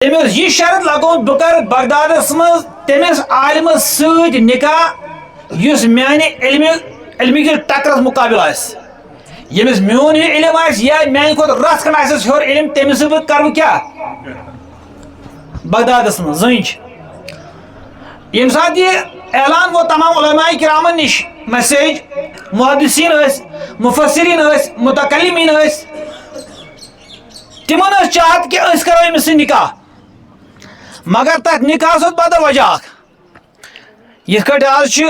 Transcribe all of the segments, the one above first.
تٔمِس یہِ شرط لگوٚو بہٕ کَرٕ بغدادس منٛز تٔمِس عالمس سۭتۍ نکاح یُس میانہِ علمہِ ٹکرس مُقابل آسہِ ییٚمِس میون یہِ علم آسہِ یا میانہِ کھۄتہٕ رژھ کھنٛڈ آسٮ۪س ہیوٚر علم تٔمِس سۭتۍ بہٕ کرٕ کیٛاہ بغدادس منٛز زٔنۍ چھِ ییٚمہِ ساتہٕ یہِ اعلان گوٚو تمام علماء کرامن نِش میسیج محدثیٖن ٲسۍ مُفسریٖن ٲسۍ متکلمیٖن ٲسۍ تِمن ٲس چاہت کہِ أسۍ کرو أمِس سۭتۍ نکاح مگر تتھ نکاحس اوس بدل وجہ اکھ یِتھ کٲٹھۍ آز چھِ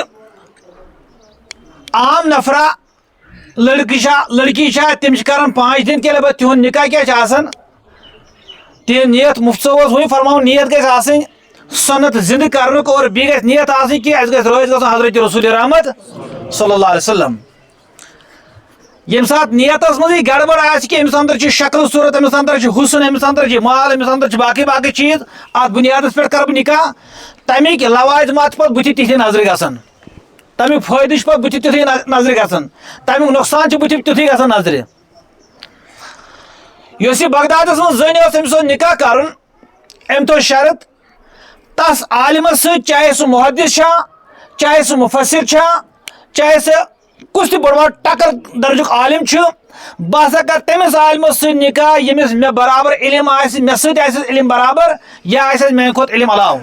عام نفرا لڑکی چھا تِم چھِ کران 5 دن کے لیے تِہُنٛد نکاح کیٛاہ چھِ آسان تہِ نیت مفت صٲب اوس وُنہِ فرماوُن نیت گژھِ آسٕنۍ سنت زندٕ کرنُک اور بیٚیہِ گژھِ نیت آسٕنۍ کہِ اَسہِ گژھِ رٲضۍ گژھُن حضرت رسول رحمت صلی اللہ علیہ وسلم ییٚمہِ ساتہٕ نیتس منٛزٕے گڑبڑ آسہِ کہِ أمِس اندر چھِ شکل صوٗرت أمِس اندر چھِ حسن أمِس اندر چھِ مال أمِس اندر چھِ باقٕے چیٖز اتھ بُنیادس پٮ۪ٹھ کرٕ بہٕ نکاح تمیِکۍ لوازمات چھِ پتہٕ بٕتھِ تِتھے نظرِ گژھان تمیُک فٲیدٕ چھُ پتہٕ بٕتھِ تیُتھُے نظرِ گژھان تمیُک نۄقصان چھُ بٕتھِ تیُتھُے گژھان نظرِ یۄس یہِ بغدادس منٛز زٔنۍ ٲس أمِس اوس نکاح کرُن أمۍ تھوٚو شرط تس عالمس سۭتۍ چاہے سُہ محدث چھا چاہے سُہ مفسر چھا چاہے سُہ کُس تہِ بٔڑ ٹکر درجُک عالم چھُ بہٕ ہسا کرٕ تٔمِس عالمس سۭتۍ نکاح ییٚمِس مےٚ برابر علم آسہِ مےٚ سۭتۍ آسٮ۪س علم برابر یا آسٮ۪س میانہِ کھۄتہٕ علم علاوٕ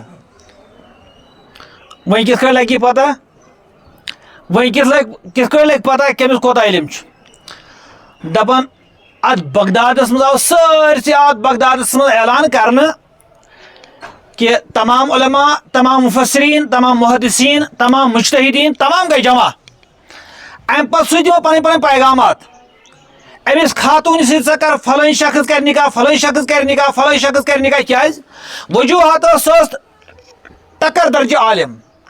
وۄنۍ کِتھ کٔنۍ لگہِ پتہ وۄنۍ کِتھ کٔنۍ لگہِ پتہ کٔمِس کوتاہ علم چھُ دپان اتھ بغدادس منٛز آو سٲرسٕے اتھ بغدادس منٛز اعلان کرنہٕ کہ تمام علماء تمام مفسرین تمام محدثین تمام مجتہدین تمام گئی جمع امہ پتہٕ سوٗزۍ تِمو پنٕنۍ پیغامات أمِس خاتوٗنہِ سۭتۍ سا کر فلٲنۍ شخص کرِ نکاح فلٲنۍ شخص کرِ نکاح فلٲنۍ شخص کرِ نکاح کیٛازِ وجوہات ٲس سۄ ٲس ٹکر درجہِ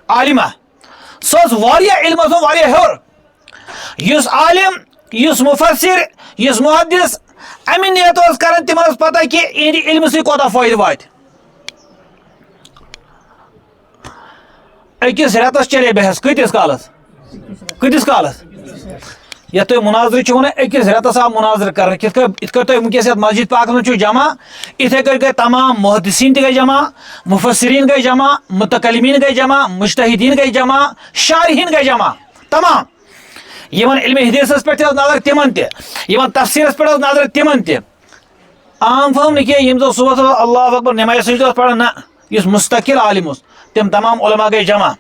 عالمہ سۄ ٲس واریاہ علمس منٛز واریاہ ہیوٚر یُس عالم یُس مفسر یُس محدث امہِ نیت اوس کران تِمن ٲس پتہ کہِ یِہنٛدِ علمہٕ سۭتۍ کوتاہ فٲیدٕ واتہِ أکِس رٮ۪تس چلے بحث کۭتِس کالس یتھ تُہۍ مُناظرٕ چھِو ونان أکِس رٮ۪تس آو مُناظرٕ کرنہٕ یِتھ کٔنۍ تُہۍ ؤنکیٚس یتھ مسجد پاکس منٛز چھِو جمع یِتھے کٔنۍ گٔے تمام محدثیٖن تہِ گٔے جمع مفسریٖن گٔے جمع متکلمیٖن گٔے جمع مجتہدیٖن گٔے جمع شارحیٖن گٔے جمع تمام یِمن علمِ حدیثس پٮ۪ٹھ تہِ ٲس نظر تِمن تہِ یِمن تفسیٖرس پٮ۪ٹھ ٲس نظر تِمن تہِ عام فہم نہٕ کینٛہہ یِم زن صبحس اللہ اکبر نمازِ سجدٕ اوس پران نہ یُس مستقل عالم اوس تِم تمام علما گٔے جمع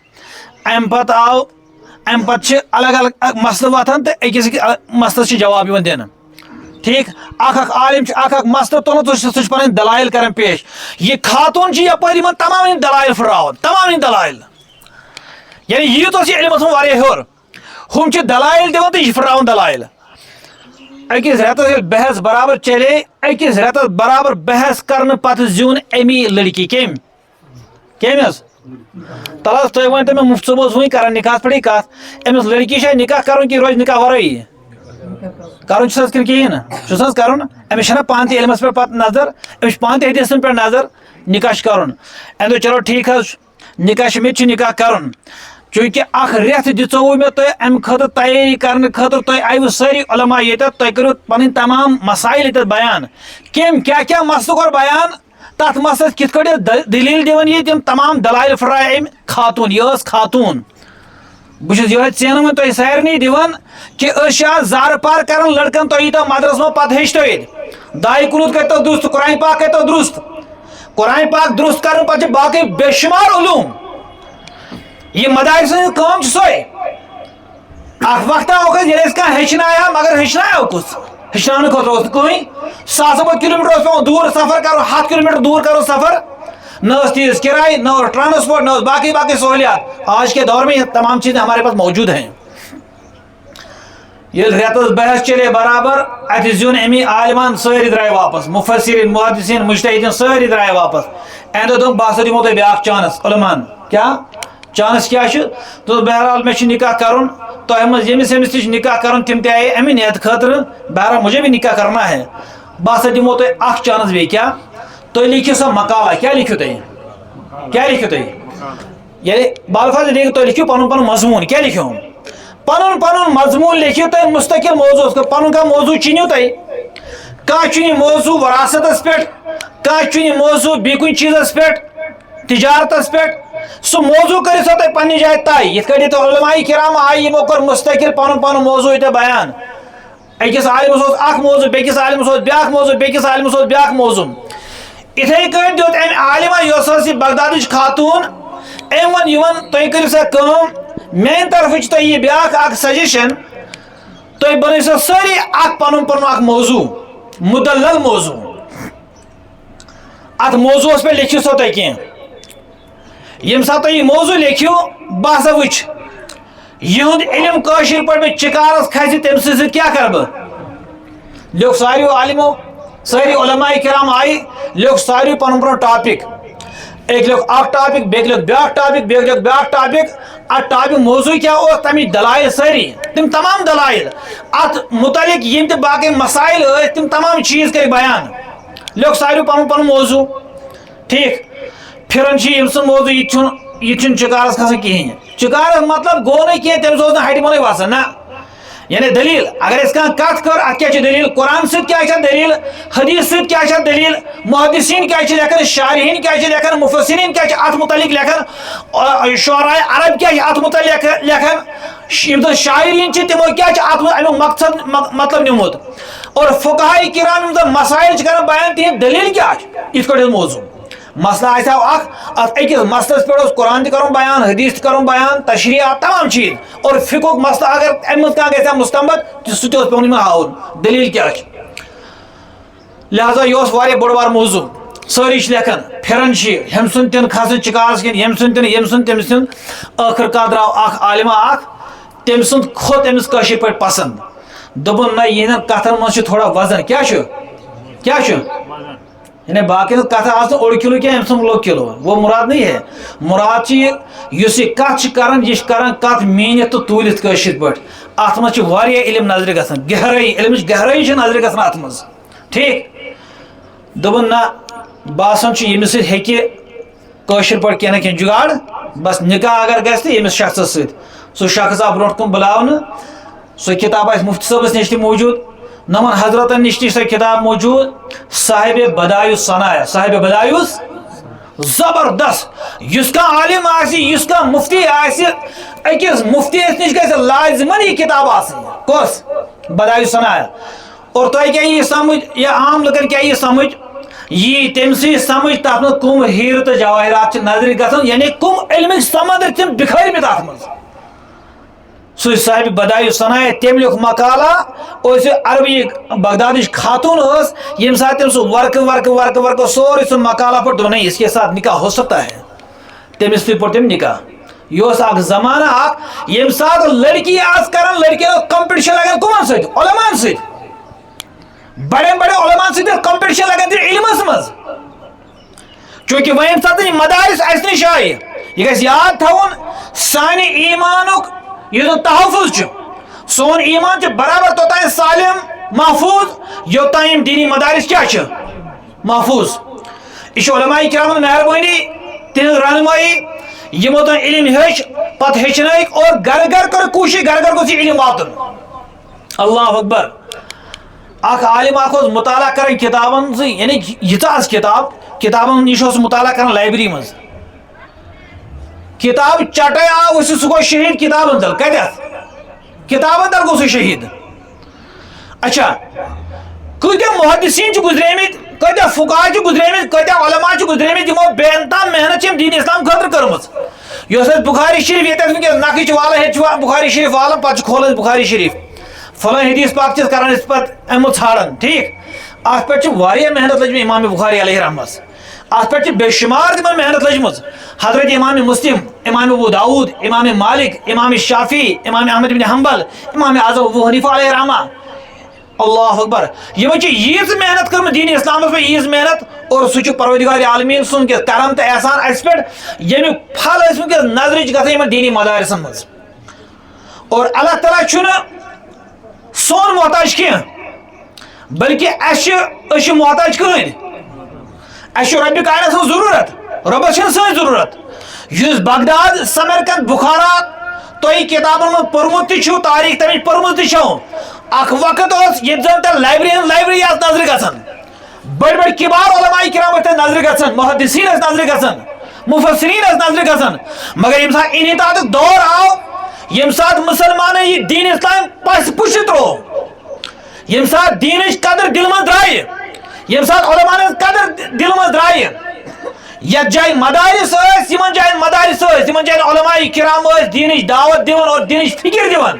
امہِ پتہٕ چھِ الگ الگ مسلہٕ وۄتھان تہٕ أکِس مسلس چھِ جواب یِوان دِنہٕ ٹھیٖک اکھ عالم چھُ اکھ مسلہٕ تُلان سُہ چھُ پنٕنۍ دلایل کران پیش یہِ خاتوٗن چھِ یپٲرۍ یِمن تمام یِم دلایل پھٕٹراوان تمام یِم دلایل یعنی ییٖژ اوس یہِ علمس منٛز واریاہ ہیوٚر ہُم چھِ دلایل دِوان تہٕ یہِ چھِ پھٕٹراوان دلایل أکِس رٮ۪تس ییٚلہِ بحث برابر چلے أکِس رٮ۪تس برابر بحث کرنہٕ پتہٕ زیوٗن امی لڑکی کٔمۍ حظ تل حظ تُہۍ ؤنۍتو مےٚ مفت صٲب اوس وُنہِ کران نکاحس پٮ۪ٹھٕے کتھ أمِس لڑکی چھا نکاح کرُن کِنہٕ روزِ نکاح ورٲیی کرُن چھُس حظ کِنہٕ کِہیٖنۍ نہٕ چھُس حظ کرُن أمِس چھنہ پانہٕ تہِ علمس پٮ۪ٹھ پتہٕ نظر أمِس چھِ پانہٕ تہِ حدیثن پٮ۪ٹھ نظر نکاح چھُ کرُن أمۍ دوٚپ چلو ٹھیٖک حظ چھُ نکاح چھُ مےٚ تہِ چھُ نکاح کرُن چوٗنٛکہِ اکھ رٮ۪تھ دِژووُ مےٚ تۄہہِ امہِ خٲطرٕ تیٲری کرنہٕ خٲطرٕ تۄہہِ آیوٕ سٲری علما ییٚتٮ۪تھ تۄہہِ کٔرِو پنٕنۍ تمام مسایل ییٚتٮ۪تھ بیان کیٛاہ مسلہٕ کوٚر بیان تتھ مسلس کِتھ کٲٹھۍ ٲس دلیٖل دِوان یہِ تِم تمام دلایل پھٕٹرایہِ أمۍ خاتوٗن یہِ ٲس خاتوٗن بہٕ چھُس یِہوے ژینہٕ وۄنۍ تۄہہِ سارنٕے دِوان کہِ أسۍ چھِ آز زارٕ پار کران لڑکن تُہۍ ییٖتو مدرسس منٛز پتہٕ ہیٚچھتو ییٚتہِ دایہِ کُنُت کٔرۍتو درست قرآن پاک کٔرۍتو درست قرآن پاک درست کرنہٕ پتہٕ چھِ باقٕے بے شُمار علوٗم یہِ مدارسن ہٕنٛز کٲم چھِ سۄے اکھ وقتہ اوس ییٚلہِ أسۍ کانٛہہ ہیٚچھنایا مگر ہیٚچھنایا کُس ہیٚچھناونہٕ خٲطرٕ اوس نہٕ کٕہٕنۍ 700 کِلوٗمیٖٹر اوس پیوان دوٗر سفر کرُن 100 کِلوٗمیٖٹر دوٗر کرُن سفر نہ ٲس تیز کِراے نہ اوس ٹرانسپورٹ نہ اوس باقٕے سہولیات آج کے دور میں تمام چیزیں ہمارے پاس موجود ہیں ییٚلہِ رٮ۪تس بحث چلے برابر اتہِ زیوٗن امی عالمان سٲری درٛاے واپس مفسریٖن محدثیٖن مجتہدیٖن سٲری درٛاے واپس امہِ دۄہ دوٚپ بہٕ ہسا دِمو تۄہہِ بیاکھ چانس علمان کیٛاہ چانس کیٛاہ چھُ دوٚپُس بہرحال مےٚ چھُ نکاح کرُن تۄہہِ منٛز ییٚمِس تہِ چھُ نکاح کرُن تِم تہِ آیے امہِ نیتہٕ خٲطرٕ بہرحال مجھے بھی نکاح کرنا ہے بہٕ ہسا دِمو تۄہہِ اکھ چانس بیٚیہِ کیٛاہ تُہۍ لیکھِو سا مقالہ کیٛاہ لیکھِو تُہۍ ییٚلہِ بالفاظ تُہۍ لیکھِو پنُن مضموٗن کیٛاہ لیکھِو پنُن مضموٗن لیکھِو تُہۍ مُستقل موضوٗعس پنُن کانٛہہ موضوٗع چُنِو تُہۍ کانٛہہ چُنہِ موضوٗع وراثتس پٮ۪ٹھ کانٛہہ چُنہِ موضوع بیٚیہِ کُنہِ چیٖزس پٮ۪ٹھ تجارتس پٮ۪ٹھ سُہ موضوع کٔرِو سا تُہۍ پننہِ جایہِ طے یِتھ کٔٹھۍ ییٚتہِ علماء کرام آیہِ یِمو کوٚر مستقل پنُن پنُن موضوع ییٚتہِ بیان أکِس عالمس اوس اکھ موضوع بیٚکِس عالمس اوس بیاکھ موضوع بیٚکِس عالمس اوس بیاکھ موضوع یِتھے کٔنۍ دیُت أمۍ عالمہ یۄس ٲس یہِ بغدادٕچ خاتوٗن أمۍ ووٚن یِمن تُہۍ کٔرِو سا کٲم میانہِ طرفہٕ چھِ تۄہہِ یہِ بیاکھ اکھ سجشن تُہۍ بنٲیِو سا سٲری اکھ پنُن پنُن اکھ موضوع مدلل موضوع اتھ موضوعس پٮ۪ٹھ لیکھِو سا تُہۍ کینٛہہ ییٚمہِ ساتہٕ تُہۍ یہِ موضوع لیکھِو بہٕ ہسا وٕچھ یِہُنٛد علم کٲشِر پٲٹھۍ مےٚ چِکارس کھسہِ تٔمۍ سٕنٛدِ سۭتۍ کیٛاہ کرٕ بہٕ لیوٚکھ ساروِیو عالمو سٲری علماء کرام آیہِ لیوٚکھ ساروی پنُن پنُن ٹاپِک أکۍ لیوٚکھ اکھ ٹاپِک بیٚکۍ لیوٚکھ بیاکھ ٹاپِک بیٚکۍ لیوٚکھ بیاکھ ٹاپِک اتھ ٹاپِک موضوع کیٛاہ اوس تمِچ دلایل سٲری تِم تمام دلایل اتھ متعلق یِم تہِ باقٕے مسائل ٲسۍ تِم تمام چیٖز کٔرۍ بیان لیوٚکھ ساروی پنُن پنُن موضوع ٹھیٖک پھِران چھِ ییٚمۍ سُنٛد موضوع یہِ چھُنہٕ چِکارس کھسان کِہیٖنۍ چِکارس مطلب گوٚو نہٕ کینٛہہ تٔمِس اوس نہٕ ہٹہِ منٕے وسان نہ یعنی دلیٖل اگر أسۍ کانٛہہ کتھ کٔر اتھ کیٛاہ چھِ دلیٖل قرآن سۭتۍ کیٛاہ چھِ دلیٖل حدیث سۭتۍ کیٛاہ چھِ دلیٖل محدثیٖن کیٛاہ چھِ لیکھان شارحیٖن کیٛاہ چھِ لیکھان مفسریٖن کیٛاہ چھِ اتھ متعلق لیکھان شعراء عرب کیٛاہ چھِ اتھ متعلق لیکھان یِم زن شاعریٖن چھِ تِمو کیٛاہ چھِ اتھ امیُک مقصد مطلب نِمُت اور فقہاء کرام یِم زن مسائل چھِ کران بیان تِہنٛد دلیٖل کیٛاہ چھِ یِتھ کٲٹھۍ موضوع مسئلہ آسہِ ہا اکھ اتھ أکِس مسلس پٮ۪ٹھ اوس قرآن تہِ کرُن بیان حدیث تہِ کرُن بیان تشریعات تمام چیٖز اور فقہُک مسئلہ اگر امہِ منٛز کانٛہہ گژھِ ہا مستمبت سُہ تہِ اوس پیوان یِمن ہاوُن دلیٖل کیٛاہ چھِ لہذا یہِ اوس واریاہ بوٚڑ بار موضوع سٲری چھِ لیکھان پھِران چھِ ییٚمہِ سُنٛد تہِ نہٕ کھسان چِکارس کِہیٖنۍ ییٚمہِ سُنٛد تہِ نہٕ ییٚمہِ سُنٛد تٔمۍ سُنٛد ٲخٕر کار درٛاو اکھ عالمہ اکھ تٔمۍ سُنٛد کھوٚت أمِس کٲشِر پٲٹھۍ پسنٛد دوٚپُن نہ یِہنٛدٮ۪ن کتھن منٛز چھُ تھوڑا وزن کیٛاہ چھُ یعنی باقی کتھ آسن اوڑ کلو کینٛہہ أمۍ سُنٛد لوٚگ کلو وہ مراد نہیں ہے مراد چھِ یہِ یُس یہِ کتھ چھِ کران یہِ چھِ کران کتھ میٖنِتھ تہٕ توٗلِتھ کٲشِر پٲٹھۍ اتھ منٛز چھِ واریاہ علم نظرِ گژھان گہرٲیی علمٕچ گہرٲیی چھِ نظرِ گژھان اتھ منٛز ٹھیٖک دوٚپُن نہ باسان چھُ ییٚمِس سۭتۍ ہیٚکہِ کٲشِر پٲٹھۍ کینٛہہ نہ کینٛہہ جُگاڑ بس نکاح اگر گژھِ تہٕ ییٚمِس شخصس سۭتۍ سُہ شخص آو برونٛٹھ کُن بُلاونہٕ سۄ کِتاب آسہِ مفتی صٲبس نِش تہِ موٗجوٗد نمن حضرتن نِش تہِ چھِ سۄ کِتاب موٗجوٗد صاحبِ بدایُس صنایع صاحبِ بدایُس زبردست یُس کانٛہہ عالم آسہِ یُس کانٛہہ مفتی آسہِ أکِس مفتیَس نِش گژھِ لازمن یہِ کِتاب آسٕنۍ کۄس بدایُس صنایع اور تۄہہِ کیٛاہ یی سمجھ یا عام لُکن کیٛاہ یی سمجھ یی تٔمسٕے سمجھ تتھ منٛز کٕم ہیٖرٕ تہٕ جوٲہرات چھِ نظرِ گژھان یعنی کٕم علمٕکۍ سمندر تِم بِکھٲرمٕتۍ اتھ منٛز سُہ صاحبِ بدایُس صنایع تٔمۍ لیوٚکھ مقالہ اور سُہ عربی بغدادٕچ خاتوٗن ٲس ییٚمہِ ساتہٕ تٔمۍ سُہ ورکہٕ سورُے سُہ مقالہ پوٚر دوٚپ نہیں اس کے ساتھ نکاح ہو سکتا ہے تٔمِس سۭتۍ پوٚر تٔمۍ نکاح یہِ اوس اکھ زمانہٕ اکھ ییٚمہِ ساتہٕ لڑکی آسہٕ کران لڑکین اوس کمپِٹشن لگان کٕمن سۭتۍ علماہن سۭتۍ بڑٮ۪ن بڑٮ۪ن علماہن سۭتۍ اوس کمپِٹشن لگان تہِ علمس منٛز چوٗنٛکہِ وۄنۍ ییٚمہِ ساتہٕ یہِ مدارس اسہِ نِش آیہِ یہِ گژھِ یاد تھاوُن سانہِ ایٖمانُک یُس زن تحفظ چھُ سون ایٖمان چھُ برابر توٚتانۍ سالم محفوٗظ یوٚتانۍ یِم دیٖنی مدارس کیٛاہ چھِ محفوٗظ یہِ چھُ علماء کرامن مہربٲنی تِہنٛز رہنمٲیی یِمو تانۍ علم ہیٚچھ پتہٕ ہیٚچھنٲیِکھ اور گرٕ گرٕ کٔر کوٗشش گرٕ گرٕ گوٚژھ یہِ علم واتُن اللہ اکبر اکھ عالم اکھ اوس مطالعہ کران کتابن زٕ یعنی ییٖژاہ آسہٕ کتابن نِش اوس مطالعہ کران لایبرری منٛز کتاب چٹے آو ؤسِتھ سُہ گوٚو شہیٖد کتابن تل کتٮ۪تھ کتابن تل گوٚو سُہ شہیٖد اچھا کۭتیاہ محدثیٖن چھِ گُزریمٕتۍ کۭتیاہ فقہا چھِ گُزریمٕتۍ کۭتیاہ علما چھِ گُزریمٕتۍ یِمو بے انتہا محنت چھِ یِم دیٖن اسلام خٲطرٕ کٔرمٕژ یۄس اَسہِ بُخاری شریٖف ییٚتہِ وٕنکیٚس نقٕش چھِ والان ییٚتہِ چھِ بُخاری شریٖف والان پتہٕ چھِ کھولان أسۍ بُخاری شریٖف فلٲنۍ حدیث پاک چھِ کران أسۍ پتہٕ اَمیُک ژھانڈان ٹھیٖک اتھ پٮ۪ٹھ چھِ واریاہ محنت لٔجمٕژ امام بُخاری علیہ رحمس اتھ پٮ۪ٹھ چھِ بے شُمار تِمن محنت لٔجمٕژ حضرت امام مسلم امام ابو داود امام مالک امام شافی امام احمد بن حنبل امام اعظم ابو حنیفہ علیہ رحمہ اللہ اکبر یِمن چھِ ییٖژ محنت کٔرمٕژ دیٖن اسلامس پٮ۪ٹھ ییٖژ محنت اور سُہ چھُ پروردگار عالمیٖن سُنٛد کرم تہٕ احسان اسہِ پٮ۪ٹھ ییٚمیُک پھل أسۍ وٕنکیٚس نظرِ چھِ گژھان یِمن دیٖنی مدارسن منٛز اور اللہ تعالیٰ چھُنہٕ سون محتاج کینٛہہ بلکہِ أسۍ چھِ محتاج کٕہٕنۍ اَسہِ چھُ رۄبہِ کاینات سٕنٛز ضروٗرت رۄبس چھنہٕ سٲنۍ ضروٗرت یُس بغداد سمرقند بخارا تۄہہِ کِتابن منٛز پوٚرمُت تہِ چھُو تاریٖخ تمِچ پٔرمٕژ تہِ چھو اکھ وقت اوس ییٚتہِ زن تۄہہِ لایبرری آسہٕ نظرِ گژھان بڑ بڑ کبار علماء کرام نظر گژھن محدثین نظر گژھن مفسرین نظر گژھن مگر یم سات انحطاط دور آو یم سات مسلمان یہ دین اسلام پس پش ترو یم سات دینچ قدر دل من درائے یم سات علماء قدر دل من درائے یت جائے مدارس یمن جائن مدارس یمن جائن علماء کرام دینچ دعوت دیون اور دینچ فکر دیون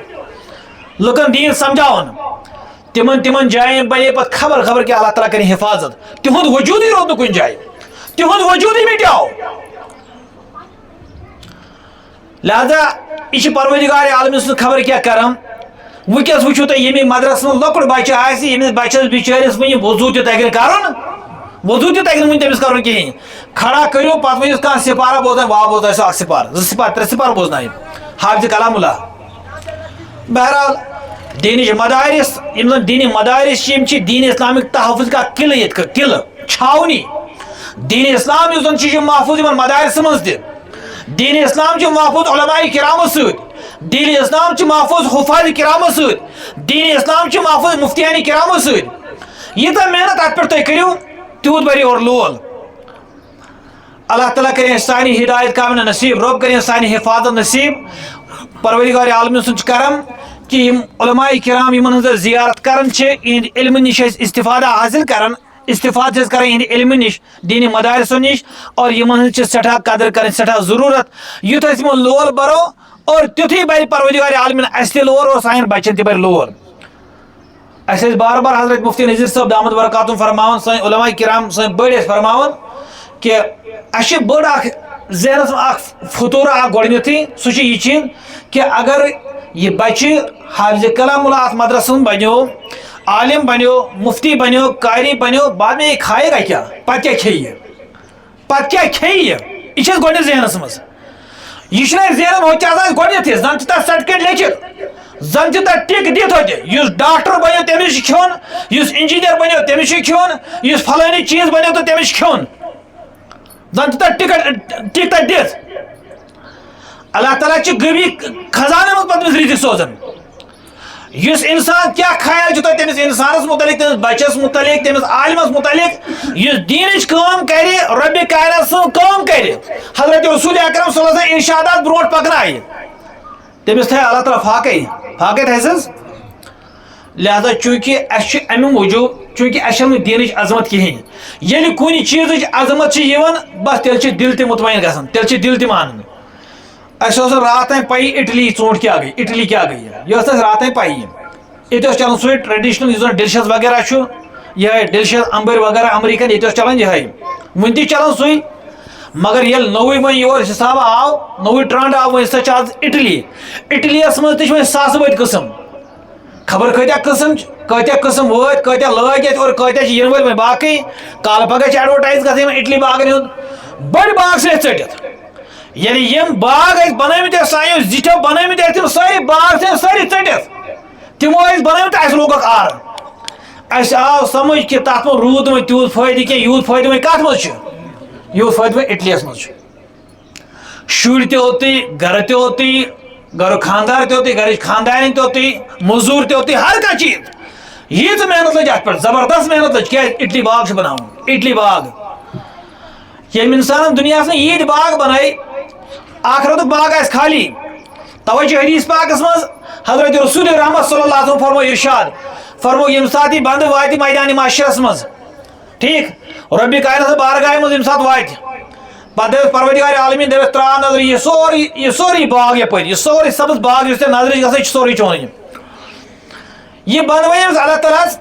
لکن دین سمجھاون تمن جائن بنے پہ خبر کہ اللہ تعالیٰ کرے حفاظت تہد وجود ہی روز کن جائے تہد وجود ہی مٹاو لہذا یہ پروردگار عالم سن خبر کیا کرم ونکس وچو تھی یم مدرس من لکٹ بچہ آمس بچس بچارس ون وضو تہ تگہ کرن وضو تہ تگہ ون تمس کرن کہین کھڑا کرو پتہ ونس کھانا سپارہ بوزن وا بوزن سو اخ سپار ز سپار ترے سپار بوزن حافظ کلام اللہ بہرحال دینچ مدارس یم زن دینی مدارس دین اسلامک تحفظ کا قلعہ قلعہ چھاونی دین اسلام اس زن محفوظ ان مدارس من دین اسلام محفوظ علماء کرام ست دین اسلام محفوظ حفاظ کرام ست دین اسلام محفوظ مفتیان کرام ست یوتہ محنت ات پہ تھی کرو تیوت بھرو اور لول اللہ تعالیٰ کریں سانی ہدایت کامن نصیب رب کریں سانی حفاظت نصیب پروردگار عالم سن کرم کہ علماء کرام یمن ہز زیارت کرن علم نش استفادہ حاصل کرن استفادہ کریں علم نش دینی مدارسوں نش اور یمن سٹھا قدر کریں سٹھا ضرورت یوت تمن لول برو اور تیتھی بر پروردگار عالمین اس تہ لول اور سان بچن تہ بر لول اس بار بار حضرت مفتی نذیر صاحب دامت برکاتہم فرماون سن علماء کرام سن بڑ فرماون کہ اس بڑ اخ ذہنس اخ فطور اخ گۄڈنیتھٕے سُہ چھُ یہ چیز کہ اگر یہ بچہ حافظ کلام اللہ مدرسہ بنو عالم بنو مفتی بنو قاری بنو بعد میں یہ کھائے گا کیا پتہ کیا کھیہ پتہ کیا کھیہ یہ گۄڈنیتھ ذہنس مز یہ ذہن ہوتے گۄڈنیتھٕے زن تہ تتھ سرٹفکیٹ لیکھِتھ زن تہ تتھ ٹک دِتھ ہوتہِ یُس ڈاکٹر بنو تٔمِس چھُ کھیوٚن یُس انجیٖنیر بنو تٔمِس چھُ کھیوٚن یُس فلٲنی چیٖز بنو تو تٔمِس چھُ کھیوٚن زن تہ ٹک تتھ دِتھ اللہ تعالیٰ غبی خزانہ من پتہ رٔٹِتھ سوزان اس انسان کیا خیال چھُ تۄہہِ تٔمِس انسانس متعلق تٔمِس بچس متعلق تٔمِس عالمس متعلق یُس دیٖنٕچ کٲم کرِ رۄبِ کائنات سٕنٛز کٲم کرِ حضرت رسول اکرم صلی اللہ علیہ وسلم ارشادات برونٛٹھ پکنایہِ تٔمِس تھایہِ اللہ تعالیٰ فاقے تھایسس لہذا چونکہ اس چھُ امہِ موٗجوٗب چونکہ اس چھنہٕ دیٖنٕچ عظمت کہیٖنۍ ییٚلہِ کُنہِ چیٖزٕچ عظمت چھِ یِوان بس تیٚلہِ چھُ دل تہِ مطمعین گژھان تیٚلہِ چھُ دل تہِ مانان اس رات تین پی اٹلی ژوٗنٛٹھ کیا گئی اٹلی کیا گئی یہ رات تین پی یہ چلان سُے ٹریڈیشنل اس ڈیلشس وغیرہ یہ ڈیلشس امبر وغیرہ امریکن یہ چلان یہ ون تہ چلان سُے مگر یل نوے وۄنۍ یور حساب آو نوے ٹرنڈ آو وۄنۍ سا آز اٹلی اٹلیس مز تہ ساسہٕ بٔدۍ قٕسم خبر کۭتیاہ قٕسم وٲتۍ کۭتیاہ لٲگۍ اَتہِ اور کۭتیاہ چھِ یِنہٕ وٲلۍ وۄنۍ باقٕے کالہٕ پگہہ چھِ ایڈورٹایز گژھان یِمن اٹلی باغن ہُنٛد بٔڑۍ باغ چھِ اَتہِ ژٔٹِتھ یعنی یم باغ بنٲمٕتۍ سانیو زِٹھیو بنٲمٕتۍ تِم سٲری باغ سٲری ژٔٹِتھ تمو بنٲمٕتۍ اَسہِ لوگُکھ آر اَسہِ آو سمجھ کہ تتھ منٛز روٗد نہٕ تیوٗت فٲیدٕ کینٛہہ یوٗت فٲیدٕ وۄنۍ کتھ منٛز چھُ یوٗت فٲیدٕ وۄنۍ اٹلیَس منٛز چھُ شُرۍ تہِ اوٚتُے گرٕ تہِ اوٚتُے گرُک خاندار تہِ اوٚتُے گرٕچ خاندارِنۍ تہِ اوٚتُے موٚزوٗر تہِ اوٚتُے ہر کانٛہہ چیٖز ییٖژ محنت لٔج اتھ پٮ۪ٹھ زبردست محنت لٔج کیٛازِ اٹلی باغ چھُ بناوُن اٹلی باغ ییٚمہِ انسانن دُنیاہس منٛز ییٖتۍ باغ بنٲے آخرتُک باغ آسہِ خالی توے چھُ حدیث پاکس منٛز حضرت رسول رحمت صلی اللہ علیہ وسلم فرمو ارشاد فرمو ییٚمہِ ساتہٕ یہِ بنٛدٕ واتہِ میدانِ معاشرس منٛز ٹھیٖک رۄبِ کائنات بارگاہہِ منٛز ییٚمہِ ساتہٕ واتہِ پتہٕ دٔپِس پروردگار عالمیٖن دٔپِس ترٛاو نظر یہِ سورُے باغ یپٲرۍ یہِ سورُے سبز باغ یُس ژےٚ نظرِ چھِ گژھان یہِ چھُ سورُے چون یہِ بنوے أمِس اللہ تعالیٰ ہس